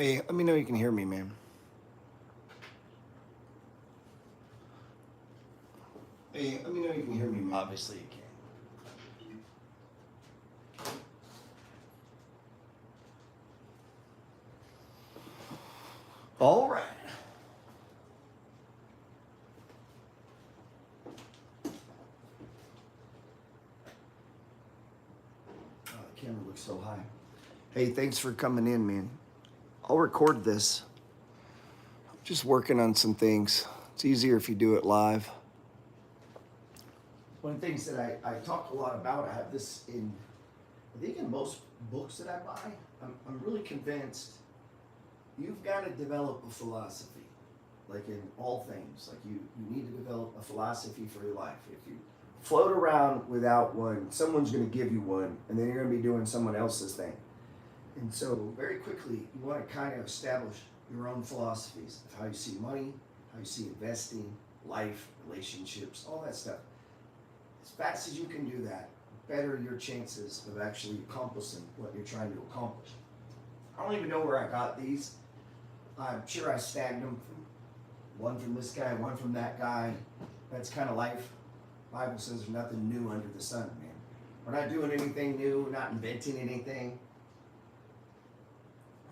Hey, let me know you can hear me, man. Hey, let me know you can hear me, man. Obviously you can. All right. Oh, the camera looks so high. Hey, thanks for coming in, man. I'll record this. I'm just working on some things. It's easier if you do it live. One of the things that I talk a lot about, I have this in, I think in most books that I buy, I'm really convinced you've got to develop a philosophy, like in all things. Like you need to develop a philosophy for your life. If you float around without one, someone's going to give you one, and then you're going to be doing someone else's thing. And so very quickly, you want to kind of establish your own philosophies of how you see money, how you see investing, life, relationships, all that stuff. As fast as you can do that, better your chances of actually accomplishing what you're trying to accomplish. I don't even know where I got these. I'm sure I snagged them from one from this guy, one from that guy. That's kind of life. Bible says there's nothing new under the sun, man. We're not doing anything new, not inventing anything.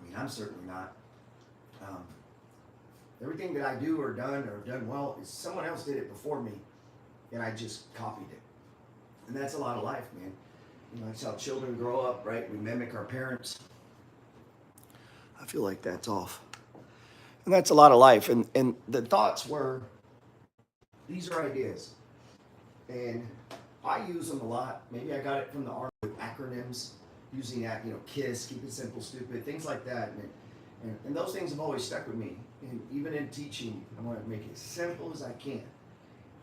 I mean, I'm certainly not. Everything that I do or done well is someone else did it before me, and I just copied it. And that's a lot of life, man. You know, that's how children grow up, right? We mimic our parents. I feel like that's off. And that's a lot of life. And the thoughts were, these are ideas. And I use them a lot. Maybe I got it from the Army with acronyms, using that, KISS, keep it simple, stupid, things like that. And those things have always stuck with me. And even in teaching, I want to make it as simple as I can.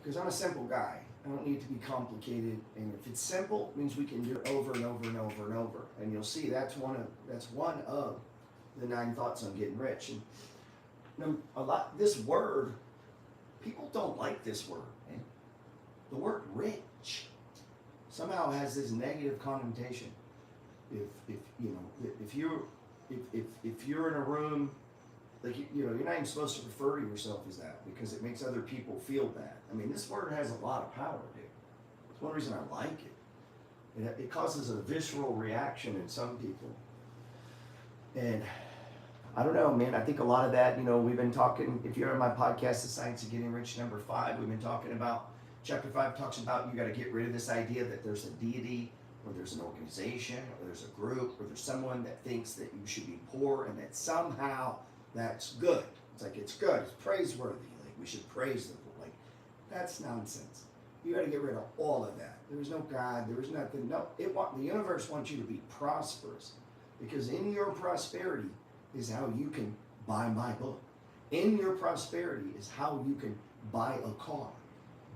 Because I'm a simple guy. I don't need to be complicated. And if it's simple, it means we can do it over and over and over and over. And you'll see that's one of the 9 thoughts on getting rich. And this word, people don't like this word, man. The word rich somehow has this negative connotation. If you're in a room, like you're not even supposed to refer to yourself as that because it makes other people feel bad. I mean, this word has a lot of power, dude. It's one reason I like it. It causes a visceral reaction in some people. And I don't know, man. I think a lot of that, we've been talking, if you're on my podcast, The Science of Getting Rich, number 5, we've been talking about, chapter 5 talks about you got to get rid of this idea that there's a deity, or there's an organization, or there's a group, or there's someone that thinks that you should be poor and that somehow that's good. It's like, it's good, it's praiseworthy. Like, we should praise the poor. Like, that's nonsense. You got to get rid of all of that. There is no God, there is nothing. No, the universe wants you to be prosperous because in your prosperity is how you can buy my book. In your prosperity is how you can buy a car,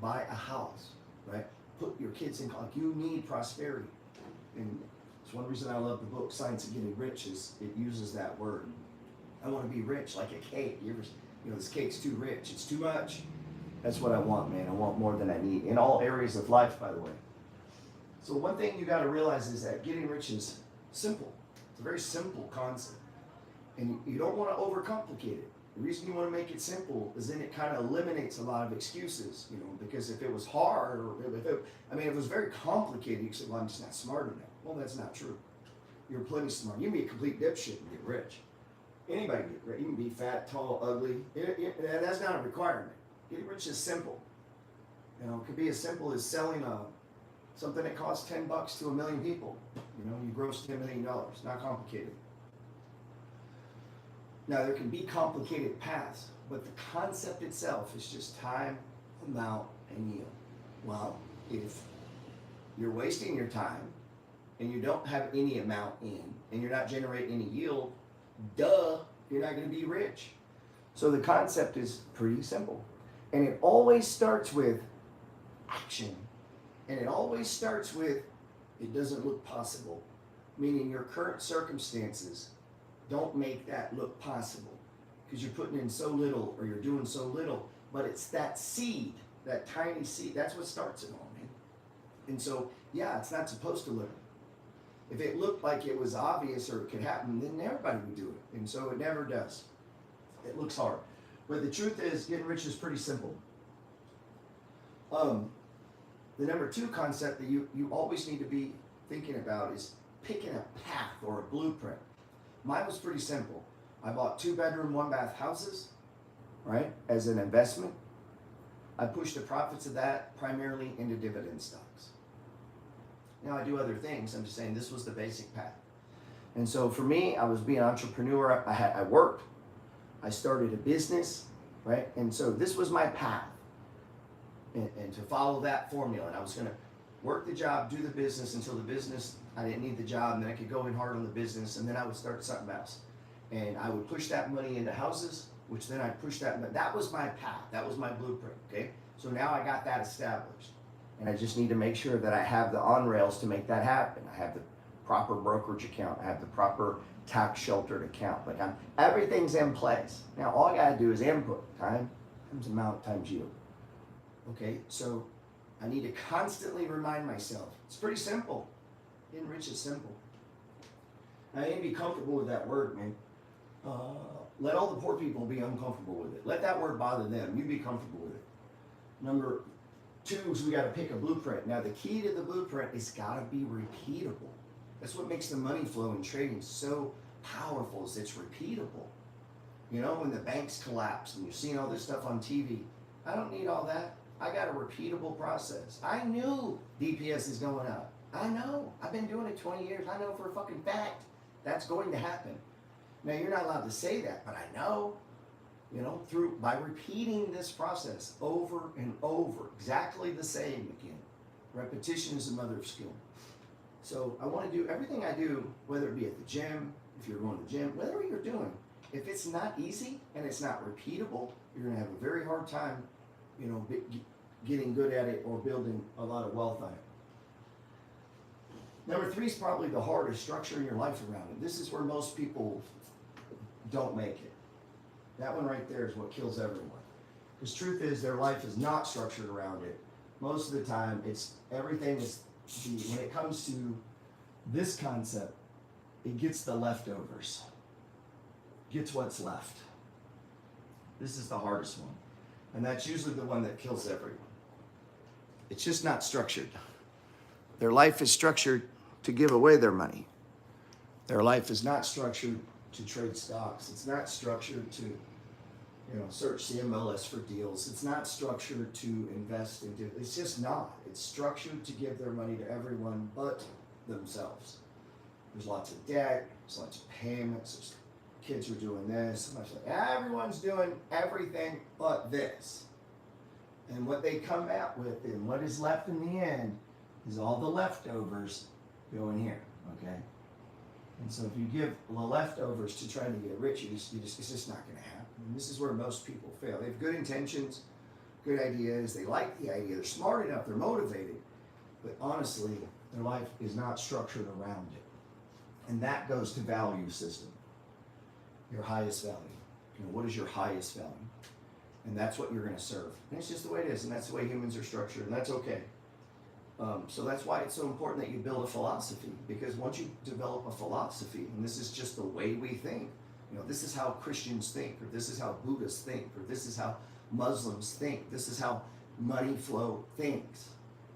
buy a house, right? Put your kids in college. You need prosperity. And it's one reason I love the book, Science of Getting Rich, is it uses that word. I want to be rich like a cake. This cake's too rich. It's too much. That's what I want, man. I want more than I need in all areas of life, by the way. So one thing you got to realize is that getting rich is simple. It's a very simple concept. And you don't want to overcomplicate it. The reason you want to make it simple is then it kind of eliminates a lot of excuses, because if it was hard or if it was very complicated, you could say, well, I'm just not smart enough. Well, that's not true. You're plenty smart. You can be a complete dipshit and get rich. Anybody can get rich. You can be fat, tall, ugly. That's not a requirement. Getting rich is simple. It could be as simple as selling something that costs $10 to 1 million people. You gross $10 million. Not complicated. Now, there can be complicated paths, but the concept itself is just time, amount, and yield. Well, if you're wasting your time and you don't have any amount in and you're not generating any yield, you're not going to be rich. So the concept is pretty simple. And it always starts with action. And it always starts with, it doesn't look possible. Meaning your current circumstances don't make that look possible because you're putting in so little or you're doing so little, but it's that seed, that tiny seed, that's what starts it all, man. And so, yeah, it's not supposed to look If it looked like it was obvious or it could happen, then everybody would do it. And so it never does. It looks hard. But the truth is, getting rich is pretty simple. The number 2 concept that you always need to be thinking about is picking a path or a blueprint. Mine was pretty simple. I bought 2-bedroom, 1-bath houses, right, as an investment. I pushed the profits of that primarily into dividend stocks. Now I do other things. I'm just saying this was the basic path. And so for me, I was being an entrepreneur. I worked. I started a business, right? And so this was my path. And to follow that formula. And I was going to work the job, do the business until the business, I didn't need the job, and then I could go in hard on the business, and then I would start something else. And I would push that money into houses, which then I'd push that. That was my path. That was my blueprint, okay? So now I got that established. And I just need to make sure that I have the on-rails to make that happen. I have the proper brokerage account. I have the proper tax-sheltered account. Like everything's in place. Now all I got to do is input. Time times amount times yield. Okay, so I need to constantly remind myself. It's pretty simple. Getting rich is simple. I need to be comfortable with that word, man. Let all the poor people be uncomfortable with it. Let that word bother them. You be comfortable with it. Number 2 is we got to pick a blueprint. Now the key to the blueprint is got to be repeatable. That's what makes the money flow in trading so powerful, is it's repeatable. You know, when the banks collapse and you're seeing all this stuff on TV, I don't need all that. I got a repeatable process. I knew DPS is going up. I know. I've been doing it 20 years. I know for a fucking fact that's going to happen. Now, you're not allowed to say that, but I know, you know, by repeating this process over and over, exactly the same again. Repetition is the mother of skill. So I want to do everything I do, whether it be at the gym, if you're going to the gym, whatever you're doing, if it's not easy and it's not repeatable, you're going to have a very hard time, you know, getting good at it or building a lot of wealth on it. Number 3 is probably the hardest, structuring your life around it. This is where most people don't make it. That one right there is what kills everyone. Because truth is, their life is not structured around it. Most of the time, everything is, when it comes to this concept, it gets the leftovers. Gets what's left. This is the hardest one. And that's usually the one that kills everyone. It's just not structured. Their life is structured to give away their money. Their life is not structured to trade stocks. It's not structured to, you know, search the MLS for deals. It's not structured to invest in. It's just not. It's structured to give their money to everyone but themselves. There's lots of debt. There's lots of payments. There's kids are doing this. Everyone's doing everything but this. And what they come out with and what is left in the end is all the leftovers go in here, okay? And so if you give the leftovers to trying to get rich, it's just not going to happen. And this is where most people fail. They have good intentions, good ideas. They like the idea. They're smart enough. They're motivated. But honestly, their life is not structured around it. And that goes to value system. Your highest value. You know, what is your highest value? And that's what you're going to serve. And it's just the way it is. And that's the way humans are structured. And that's okay. So that's why it's so important that you build a philosophy, because once you develop a philosophy, and this is just the way we think, you know, this is how Christians think, or this is how Buddhists think, or this is how Muslims think, this is how money flow thinks.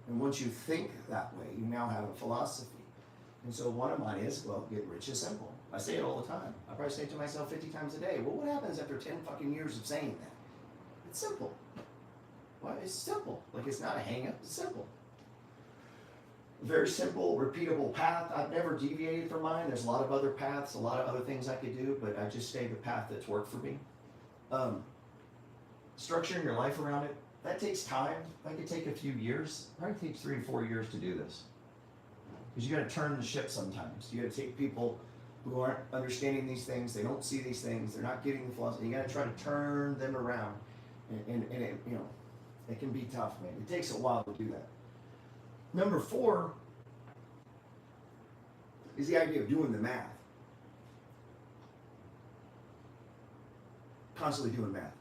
And once you think that way, you now have a philosophy. And so one of mine is, well, get rich is simple. I say it all the time. I probably say it to myself 50 times a day. Well, what happens after 10 fucking years of saying that? It's simple. Well, it's simple. Like, it's not a hang-up. It's simple. Very simple, repeatable path. I've never deviated from mine. There's a lot of other paths, a lot of other things I could do, but I just stay the path that's worked for me. Structuring your life around it, that takes time. That could take a few years. It probably takes 3 to 4 years to do this. Because you got to turn the ship sometimes. You got to take people who aren't understanding these things, they don't see these things, they're not getting the philosophy. You got to try to turn them around. And it, you know, it can be tough, man. It takes a while to do that. Number 4 is the idea of doing the math. Constantly doing math.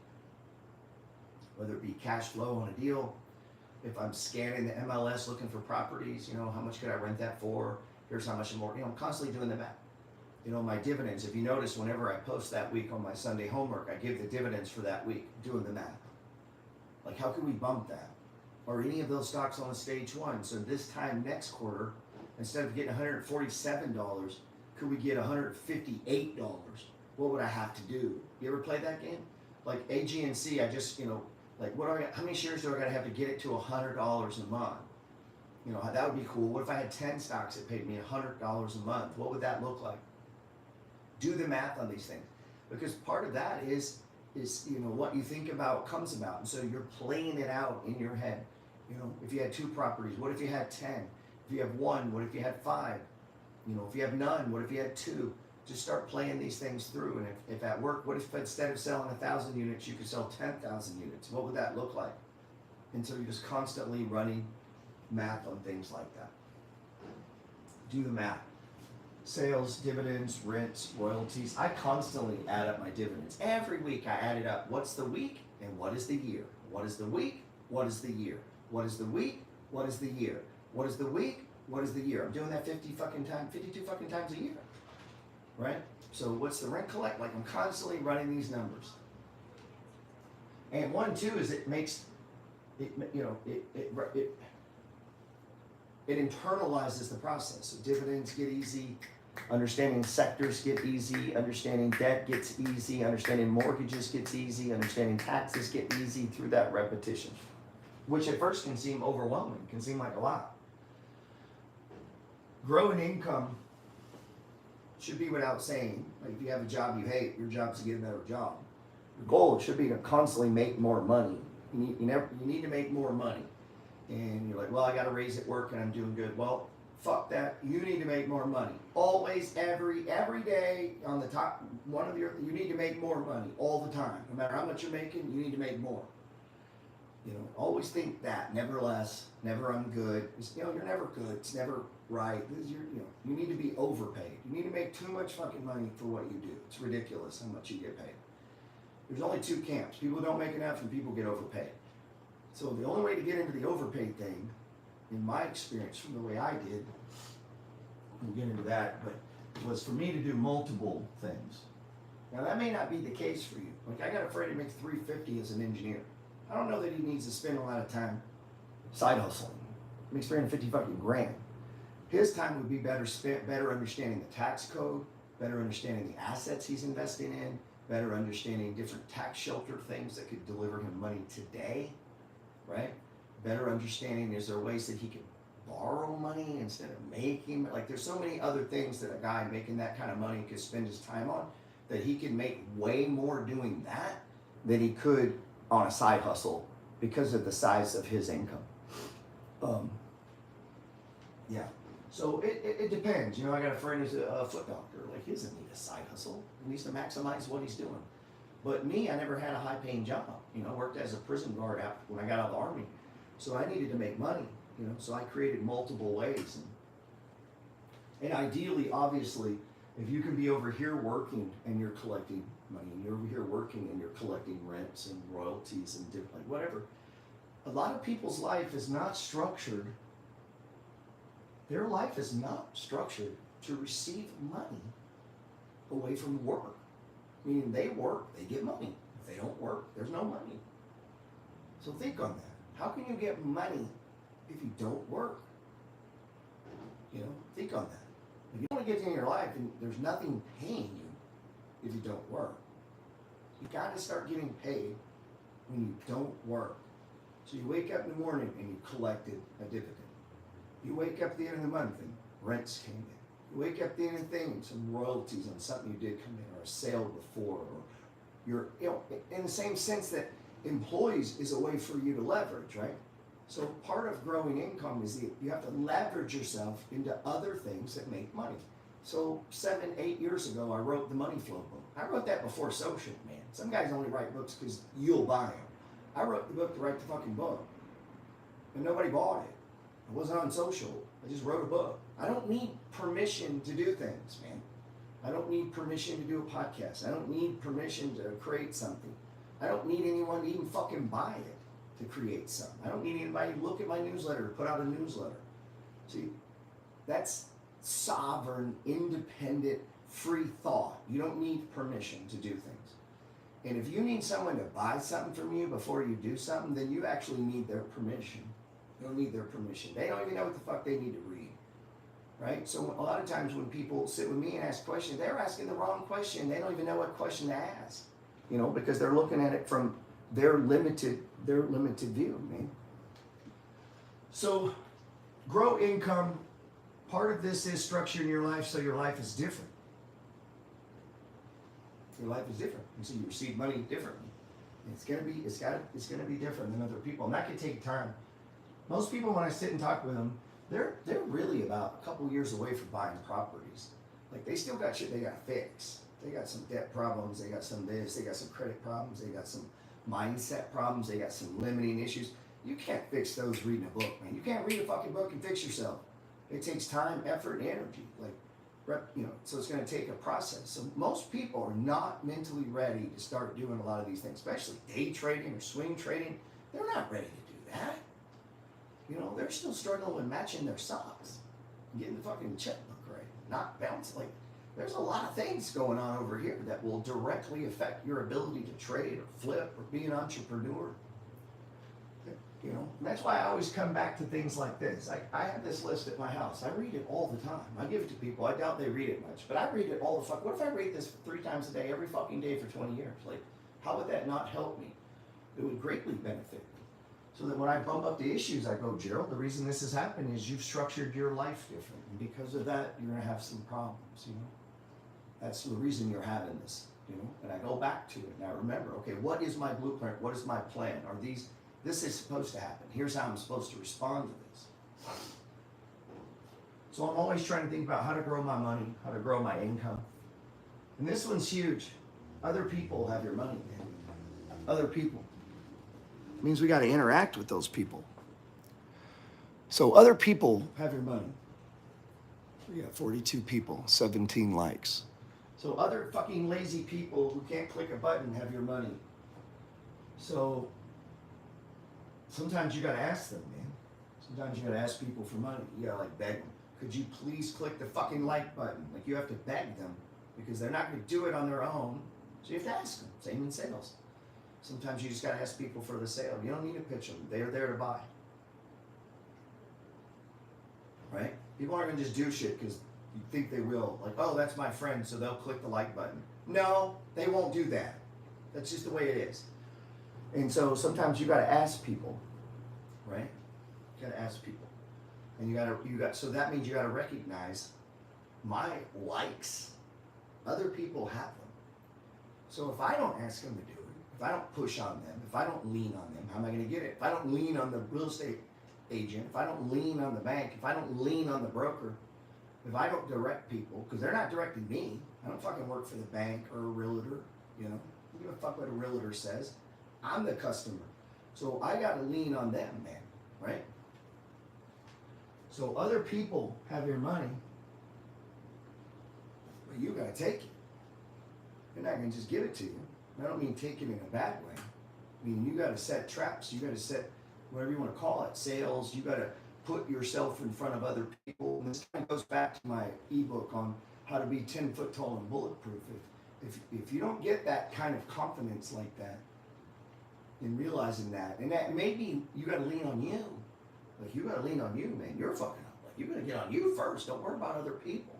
Whether it be cash flow on a deal, if I'm scanning the MLS looking for properties, you know, how much could I rent that for? Here's how much more. You know, I'm constantly doing the math. You know, my dividends, if you notice, whenever I post that week on my Sunday homework, I give the dividends for that week, doing the math. Like, how can we bump that? Or any of those stocks on the stage one. So this time next quarter, instead of getting $147, could we get $158? What would I have to do? You ever play that game? Like AGNC, I just, you know, like how many shares do I gotta have to get it to $100 a month? You know, that would be cool. What if I had 10 stocks that paid me $100 a month? What would that look like? Do the math on these things. Because part of that is, you know, what you think about comes about. And so you're playing it out in your head. You know, if you had 2 properties, what if you had 10? If you have 1, what if you had 5? You know, if you have none, what if you had 2? Just start playing these things through. And if at work, what if instead of selling 1,000 units, you could sell 10,000 units? What would that look like? And so you're just constantly running math on things like that. Do the math. Sales, dividends, rents, royalties. I constantly add up my dividends. Every week I add it up. What's the week and what is the year? What is the week? What is the year? What is the week? What is the year? What is the week? What is the year? I'm doing that 52 fucking times a year. Right? So what's the rent collect? Like, I'm constantly running these numbers. And one, too, is it makes it, you know, it internalizes the process. So dividends get easy, understanding sectors get easy, understanding debt gets easy, understanding mortgages gets easy, understanding taxes get easy through that repetition, which at first can seem overwhelming, can seem like a lot. Growing income should be without saying. Like, if you have a job you hate, your job is to get a better job. Your goal should be to constantly make more money. You need to make more money. And you're like, well, I got to raise at work and I'm doing good. Well, fuck that. You need to make more money. Always, every day on the top, you need to make more money all the time. No matter how much you're making, you need to make more. You know, always think that. Never less. Never I'm good. You know, you're never good. It's never right. You need to be overpaid. You need to make too much fucking money for what you do. It's ridiculous how much you get paid. There's only 2 camps. People don't make enough and people get overpaid. So the only way to get into the overpaid thing, in my experience from the way I did, we'll get into that, but was for me to do multiple things. Now that may not be the case for you. Like, I got a friend who makes $350 as an engineer. I don't know that he needs to spend a lot of time side hustling. He makes $350 fucking grand. His time would be better spent better understanding the tax code, better understanding the assets he's investing in, better understanding different tax shelter things that could deliver him money today, right? Better understanding, is there ways that he can borrow money instead of making, like, there's so many other things that a guy making that kind of money could spend his time on, that he can make way more doing that than he could on a side hustle because of the size of his income. Yeah. So it depends. You know, I got a friend who's a foot doctor. Like, he doesn't need a side hustle. He needs to maximize what he's doing. But me, I never had a high-paying job. You know, I worked as a prison guard when I got out of the Army. So I needed to make money, you know, so I created multiple ways. And ideally, obviously, if you can be over here working and you're collecting money, and you're over here working and you're collecting rents and royalties and different, like, whatever. A lot of people's life is not structured. Their life is not structured to receive money away from work. Meaning they work, they get money. If they don't work, there's no money. So think on that. How can you get money if you don't work? You know, think on that. If you want to get in your life and there's nothing paying you if you don't work, you got to start getting paid when you don't work. So you wake up in the morning and you collected a dividend. You wake up at the end of the month and rents came in. You wake up at the end of the thing, some royalties on something you did come in, or a sale before, or you're, you know, in the same sense that employees is a way for you to leverage, right? So part of growing income is you have to leverage yourself into other things that make money. So 7, 8 years ago, I wrote the Money Flow book. I wrote that before social, man. Some guys only write books because you'll buy them. I wrote the book to write the fucking book, and nobody bought it. I wasn't on social. I just wrote a book. I don't need permission to do things, man. I don't need permission to do a podcast. I don't need permission to create something. I don't need anyone to even fucking buy it to create something. I don't need anybody to look at my newsletter, to put out a newsletter. See, that's sovereign, independent, free thought. You don't need permission to do things. And if you need someone to buy something from you before you do something, then you actually need their permission. You don't need their permission. They don't even know what the fuck they need to read. Right? So a lot of times when people sit with me and ask questions, they're asking the wrong question. They don't even know what question to ask. You know, because they're looking at it from their limited view, man. So grow income. Part of this is structuring your life so your life is different. Your life is different. And so you receive money differently. It's gonna be different than other people. And that can take time. Most people, when I sit and talk with them, they're really about a couple years away from buying properties. Like, they still got shit they gotta fix. They got some debt problems, they got some this, they got some credit problems, they got some mindset problems, they got some limiting issues. You can't fix those reading a book, man. You can't read a fucking book and fix yourself. It takes time, effort, and energy. So it's going to take a process. So most people are not mentally ready to start doing a lot of these things, especially day trading or swing trading. They're not ready to do that. You know, they're still struggling with matching their socks, getting the fucking checkbook right, not bouncing. Like, there's a lot of things going on over here that will directly affect your ability to trade or flip or be an entrepreneur. You know, and that's why I always come back to things like this. I have this list at my house. I read it all the time. I give it to people. I doubt they read it much, but I read it all the fuck. What if I read this 3 times a day, every fucking day for 20 years? Like, how would that not help me? It would greatly benefit me. So that when I bump up the issues, I go, Gerald, the reason this has happened is you've structured your life different. And because of that, you're going to have some problems, you know? That's the reason you're having this, you know? And I go back to it and I remember, okay, what is my blueprint? What is my plan? Are these... This is supposed to happen. Here's how I'm supposed to respond to this. So I'm always trying to think about how to grow my money, how to grow my income. And this one's huge. Other people have your money, man. Other people. It means we got to interact with those people. So other people have your money. We got 42 people, 17 likes. So other fucking lazy people who can't click a button have your money. So sometimes you gotta ask them, man. Sometimes you gotta ask people for money. You gotta beg them. Could you please click the fucking like button? Like, you have to beg them because they're not gonna do it on their own. So you have to ask them. Same in sales. Sometimes you just gotta ask people for the sale. You don't need to pitch them. They're there to buy. Right? People aren't gonna just do shit because you think they will. Like, oh, that's my friend, so they'll click the like button. No, they won't do that. That's just the way it is. And so sometimes you got to ask people, right? You got to ask people, and so that means you got to recognize my likes. Other people have them. So if I don't ask them to do it, if I don't push on them, if I don't lean on them, how am I going to get it? If I don't lean on the real estate agent, if I don't lean on the bank, if I don't lean on the broker, if I don't direct people, because they're not directing me. I don't fucking work for the bank or a realtor, you know. I don't give a fuck what a realtor says. I'm the customer. So I got to lean on them, man, right? So other people have your money, but you got to take it. They're not going to just give it to you. I don't mean take it in a bad way. I mean, you got to set traps. You got to set whatever you want to call it, sales. You got to put yourself in front of other people. And this kind of goes back to my ebook on how to be 10 foot tall and bulletproof. If you don't get that kind of confidence like that, in realizing that, and that maybe you got to lean on you. Like, you got to lean on you, man. You're fucking up. Like, you got to get on you first. Don't worry about other people.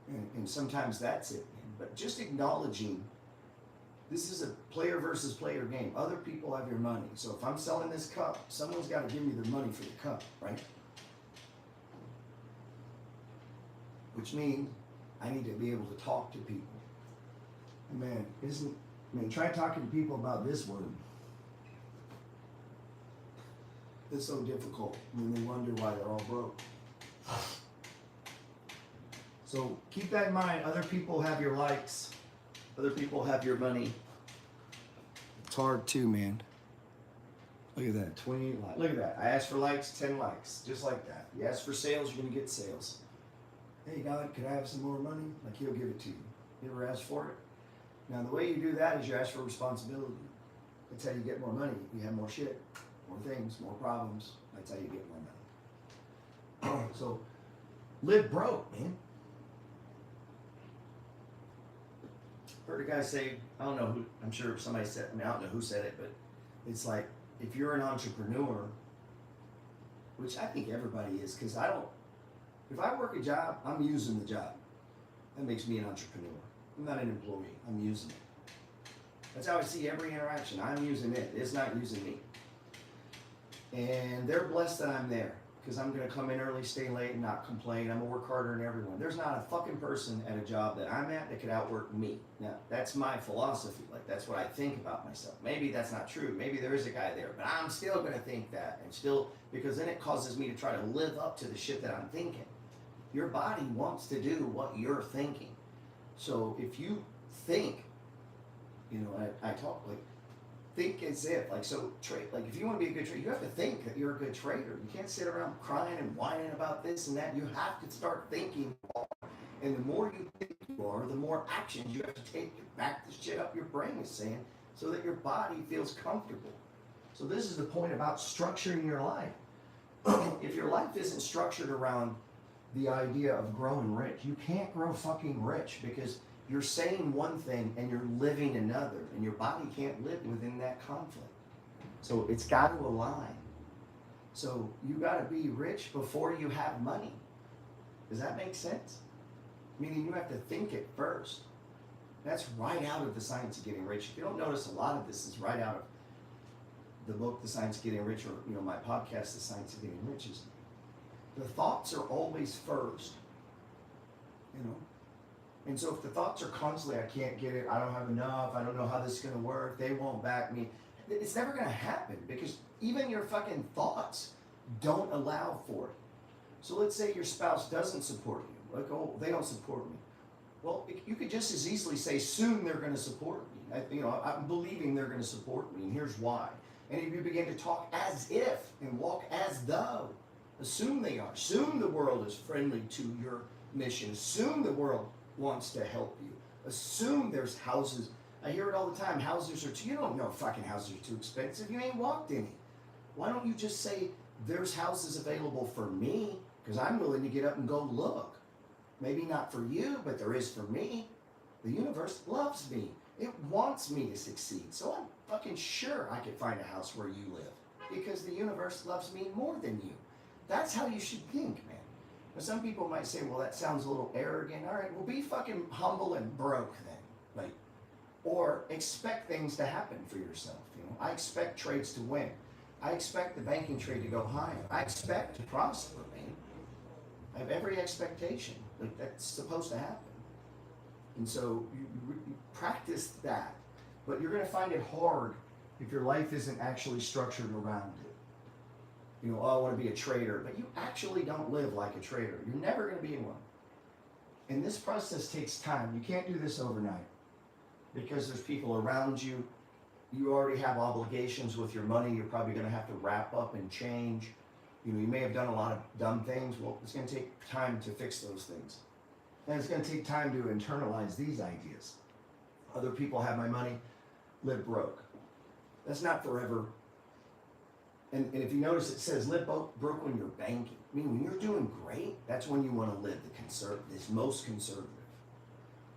And sometimes that's it, man. But just acknowledging this is a player versus player game. Other people have your money. So if I'm selling this cup, someone's got to give me their money for the cup, right? Which means I need to be able to talk to people. And man, try talking to people about this word. It's so difficult when they wonder why they're all broke. So keep that in mind. Other people have your likes. Other people have your money. It's hard too, man. Look at that, 20 likes. Look at that. I asked for likes, 10 likes, just like that. You ask for sales, you're gonna get sales. Hey God, could I have some more money? Like, He'll give it to you. You ever ask for it? Now the way you do that is you ask for responsibility. That's how you get more money. You have more shit. More things, more problems. That's how you get more money. So Live broke, man. Heard a guy say, I don't know who, I'm sure somebody said, I mean, I don't know who said it, but it's like, if you're an entrepreneur, which I think everybody is, because if I work a job, I'm using the job. That makes me an entrepreneur. I'm not an employee, I'm using it. That's how I see every interaction. I'm using it, it's not using me. And they're blessed that I'm there, because I'm gonna come in early, stay late, and not complain. I'm gonna work harder than everyone. There's not a fucking person at a job that I'm at that could outwork me. Now, that's my philosophy. Like, that's what I think about myself. Maybe that's not true. Maybe there is a guy there, but I'm still gonna think that, and still, because then it causes me to try to live up to the shit that I'm thinking. Your body wants to do what you're thinking. So if you think, you know, I talk like, think as if, like, so trade, like, if you want to be a good trader, you have to think that you're a good trader. You can't sit around crying and whining about this and that. You have to start thinking more. And the more you think you are, the more actions you have to take to back the shit up your brain is saying, so that your body feels comfortable. So this is the point about structuring your life. If your life isn't structured around the idea of growing rich, you can't grow fucking rich, because you're saying one thing and you're living another, and your body can't live within that conflict. So it's got to align. So you got to be rich before you have money. Does that make sense? Meaning you have to think it first. That's right out of The Science of Getting Rich. If you don't notice, a lot of this is right out of the book, The Science of Getting Rich, or, you know, my podcast, The Science of Getting Rich. Is the thoughts are always first, you know. And so if the thoughts are constantly, I can't get it, I don't have enough, I don't know how this is going to work, they won't back me, it's never going to happen, because even your fucking thoughts don't allow for it. So let's say your spouse doesn't support you. Like, oh, they don't support me. Well, you could just as easily say, soon they're going to support me. I'm believing they're going to support me, and here's why. And if you begin to talk as if and walk as though, assume they are. Soon the world is friendly to your mission. Soon the world wants to help you. Assume there's houses. I hear it all the time. Houses are too, you don't know fucking houses are too expensive. You ain't walked any. Why don't you just say, there's houses available for me, because I'm willing to get up and go look. Maybe not for you, but there is for me. The universe loves me. It wants me to succeed. So I'm fucking sure I could find a house where you live, because the universe loves me more than you. That's how you should think, man. Now, some people might say, well, that sounds a little arrogant. All right, well, be fucking humble and broke then. Like, or expect things to happen for yourself. You know, I expect trades to win. I expect the banking trade to go higher. I expect to prosper, man. I have every expectation. Like, that's supposed to happen. And so you practice that. But you're going to find it hard if your life isn't actually structured around it. You know, oh, I want to be a trader, but you actually don't live like a trader. You're never going to be one. And this process takes time. You can't do this overnight, because there's people around you. You already have obligations with your money. You're probably going to have to wrap up and change. You know, you may have done a lot of dumb things. Well, it's going to take time to fix those things. And it's going to take time to internalize these ideas. Other people have my money, live broke. That's not forever. And if you notice, it says live broke when you're banking. I mean, when you're doing great, that's when you want to live this most conservative.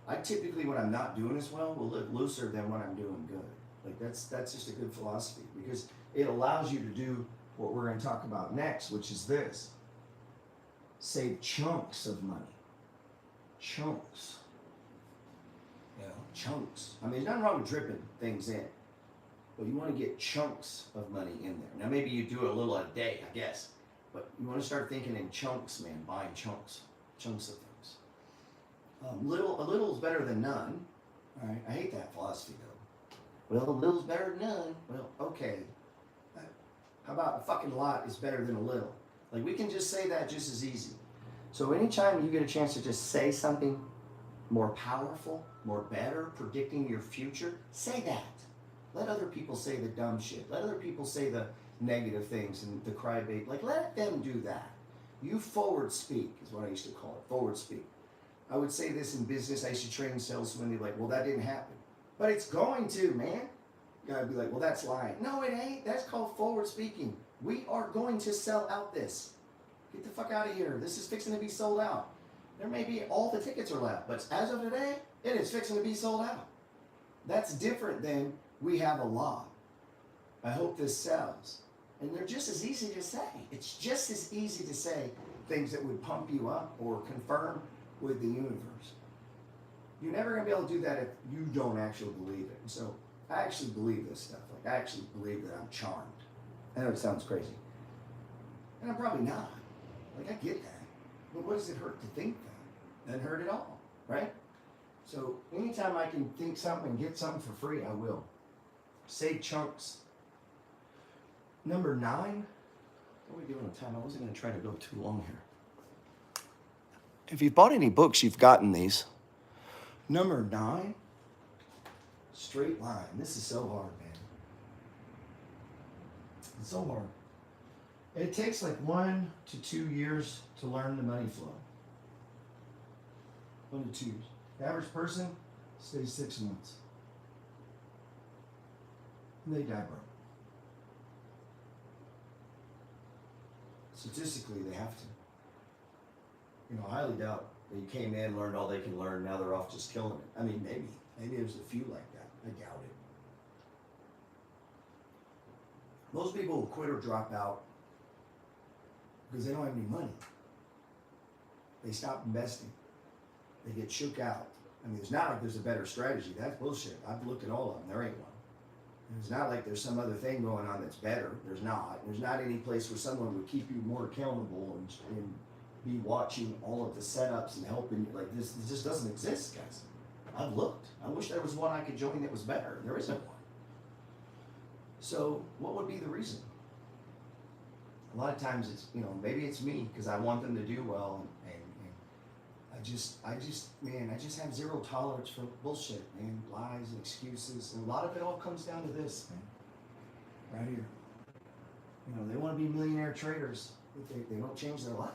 I typically, when I'm not doing as well, will live looser than when I'm doing good. Like, that's just a good philosophy, because it allows you to do what we're going to talk about next, which is this. Save chunks of money. Chunks. You know, chunks. I mean, there's nothing wrong with dripping things in. But you want to get chunks of money in there. Now, maybe you do a little a day, I guess. But you want to start thinking in chunks, man. Buying chunks. Chunks of things. A little is better than none. All right. I hate that philosophy, though. Well, a little's better than none. Well, okay. How about a fucking lot is better than a little? Like, we can just say that just as easy. So anytime you get a chance to just say something more powerful, more better, predicting your future, say that. Let other people say the dumb shit. Let other people say the negative things and the crybaby. Like, let them do that. You forward speak is what I used to call it. Forward speak. I would say this in business. I used to train salesmen. They'd be like, well, that didn't happen. But it's going to, man. I'd be like, well, that's lying. No, it ain't. That's called forward speaking. We are going to sell out this. Get the fuck out of here. This is fixing to be sold out. There may be all the tickets are left, but as of today, it is fixing to be sold out. That's different than we have a lot. I hope this sells. And they're just as easy to say. It's just as easy to say things that would pump you up or confirm with the universe. You're never going to be able to do that if you don't actually believe it. And so I actually believe this stuff. Like I actually believe that I'm charmed. I know it sounds crazy. And I'm probably not. Like I get that. But what does it hurt to think that? Doesn't hurt at all, right? So anytime I can think something and get something for free, I will. Save chunks. Number 9. What are we doing on time? I wasn't going to try to go too long here. If you've bought any books, you've gotten these. Number 9. Straight line. This is so hard, man. It's so hard. It takes like 1 to 2 years to learn the money flow. 1 to 2 years. The average person stays 6 months. And they die broke. Statistically, they have to. You know, I highly doubt that you came in, learned all they can learn, now they're off just killing it. I mean, maybe there's a few like that. I doubt it. Most people will quit or drop out because they don't have any money. They stop investing. They get shook out. I mean, it's not like there's a better strategy. That's bullshit. I've looked at all of them. There ain't one. It's not like there's some other thing going on that's better. There's not. There's not any place where someone would keep you more accountable and be watching all of the setups and helping you. Like this just doesn't exist, guys. I've looked. I wish there was one I could join that was better. There isn't one. So what would be the reason? A lot of times it's, you know, maybe it's me because I want them to do well and I just have zero tolerance for bullshit, man. Lies and excuses. And a lot of it all comes down to this, man. Right here. You know, they want to be millionaire traders, but they don't change their life.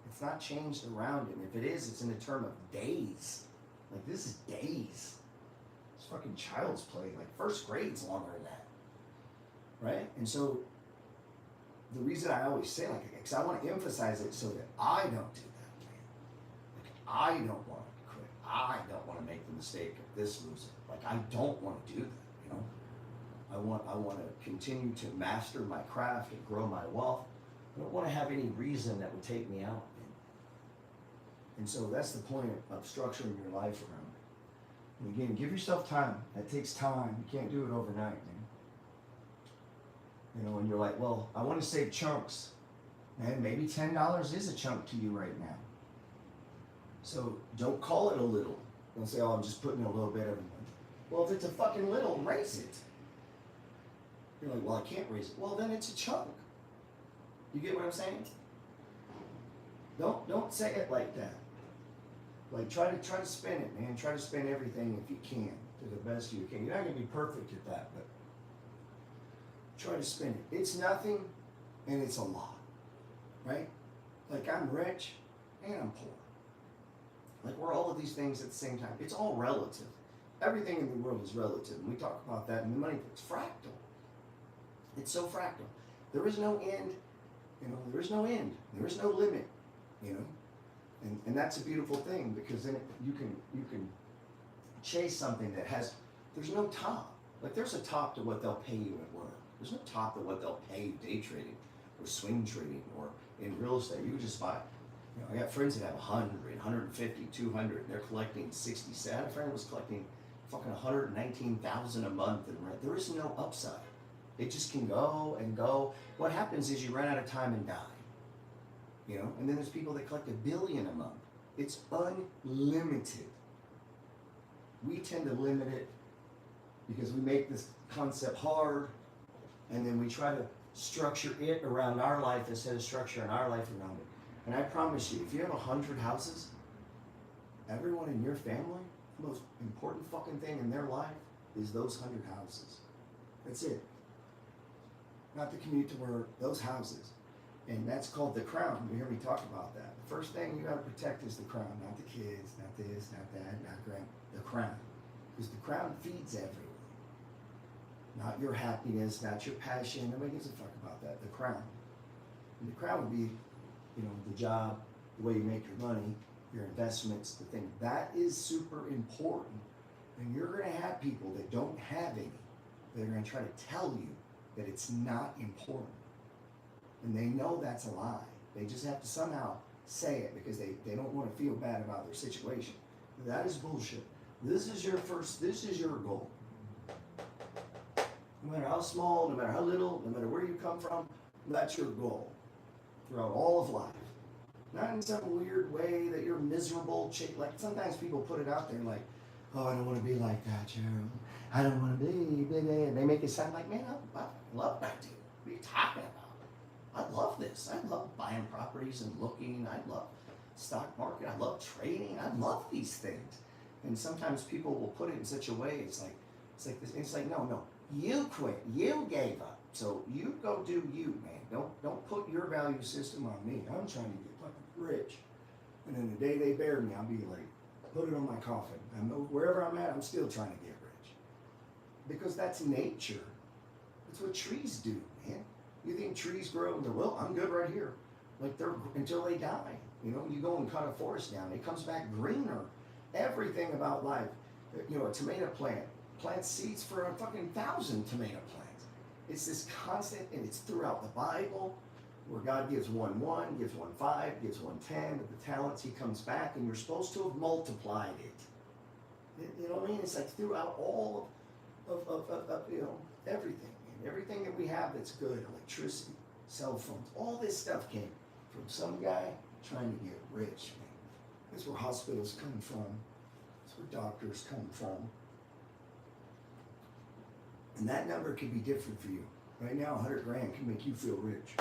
It's not changed around it. And if it is, it's in a term of days. Like, this is days. It's fucking child's play. Like, first grade's longer than that. Right? And so, the reason I always say, like, because I want to emphasize it so that I don't do that, man. Like, I don't want to quit. I don't want to make the mistake of this losing. Like, I don't want to do that, you know? I want to continue to master my craft and grow my wealth. I don't want to have any reason that would take me out. And so that's the point of structuring your life around it. And again, give yourself time. That takes time. You can't do it overnight, man. You know, and you're like, well, I want to save chunks. Man, maybe $10 is a chunk to you right now. So don't call it a little. Don't say, oh, I'm just putting a little bit of it. Well, if it's a fucking little, raise it. You're like, well, I can't raise it. Well, then it's a chunk. You get what I'm saying? Don't say it like that. Like try to spin it, man. Try to spin everything if you can to the best you can. You're not gonna be perfect at that, but try to spin it. It's nothing and it's a lot. Right? Like I'm rich and I'm poor. Like we're all of these things at the same time. It's all relative. Everything in the world is relative. And we talk about that in the money. It's fractal. It's so fractal. There is no end. You know, there is no end. There is no limit. You know? And that's a beautiful thing because then you can chase something that has, there's no top. Like there's a top to what they'll pay you at work. There's no top to what they'll pay you day trading or swing trading or in real estate. You just buy, you know, I got friends that have 100, 150, 200. They're collecting 60. I had a friend who was collecting fucking 119,000 a month in rent. There is no upside. It just can go and go. What happens is you run out of time and die. You know, and then there's people that collect $1 billion a month. It's unlimited. We tend to limit it because we make this concept hard, and then we try to structure it around our life instead of structuring our life around it. And I promise you, if you have 100 houses, everyone in your family, the most important fucking thing in their life is those 100 houses. That's it. Not the commute to work, those houses. And that's called the crown. You hear me talk about that. The first thing you got to protect is the crown, not the kids, not this, not that, not grand. The crown. Because the crown feeds everyone. Not your happiness, not your passion. Nobody gives a fuck about that. The crown. And the crown would be, the job, the way you make your money, your investments, the thing. That is super important. And you're going to have people that don't have any. They're going to try to tell you that it's not important. And they know that's a lie. They just have to somehow say it because they don't want to feel bad about their situation. That is bullshit. This is your goal. No matter how small, no matter how little, no matter where you come from, that's your goal throughout all of life. Not in some weird way that you're miserable. Like sometimes people put it out there like, oh, I don't want to be like that, Gerald. I don't want to be, and they make it sound like, man, I love what I do. What are you talking about? I love this. I love buying properties and looking. I love stock market. I love trading. I love these things. And sometimes people will put it in such a way, it's like this. It's like, no, you quit. You gave up. So you go do you, man. Don't put your value system on me. I'm trying to get fucking rich. And then the day they bury me, I'll be like, put it on my coffin. Wherever I'm at, I'm still trying to get rich. Because that's nature. That's what trees do, man. You think trees grow and they're, well, I'm good right here. Like they're until they die. You go and cut a forest down, it comes back greener. Everything about life. A tomato plant plants seeds for a fucking 1,000 tomato plants. It's this constant, and it's throughout the Bible, where God gives one 1, gives one 5, gives one 10 of the talents. He comes back, and you're supposed to have multiplied it. You know what I mean? It's like throughout all of everything. And everything that we have that's good, electricity, cell phones, all this stuff came from some guy trying to get rich, man. That's where hospitals come from. That's where doctors come from. And that number could be different for you. Right now, 100 grand can make you feel rich.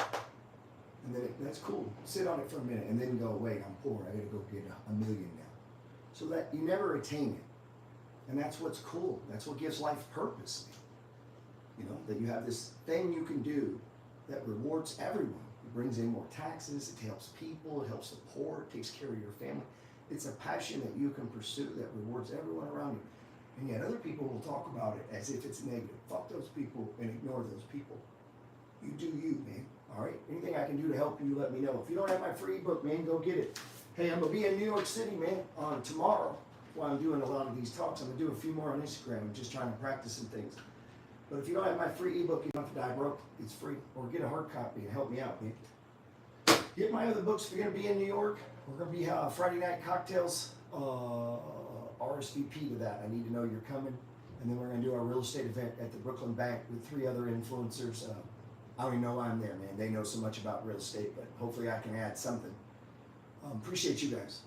And then that's cool. Sit on it for a minute and then go, wait, I'm poor. I gotta go get a million now. So that you never attain it. And that's what's cool. That's what gives life purpose. That you have this thing you can do that rewards everyone. It brings in more taxes. It helps people. It helps the poor. It takes care of your family. It's a passion that you can pursue that rewards everyone around you. And yet other people will talk about it as if it's negative. Fuck those people and ignore those people. You do you, man. All right? Anything I can do to help you, let me know. If you don't have my free book, man, go get it. Hey, I'm going to be in New York City, man, on tomorrow while I'm doing a lot of these talks. I'm going to do a few more on Instagram. I'm just trying to practice some things. But if you don't have my free ebook, you don't have to die broke. It's free. Or get a hard copy and help me out, man. Get my other books if you're going to be in New York. We're going to be Friday Night Cocktails. RSVP to that. I need to know you're coming. And then we're going to do our real estate event at the Brooklyn Bank with 3 other influencers. I already know I'm there, man. They know so much about real estate, but hopefully I can add something. Appreciate you guys.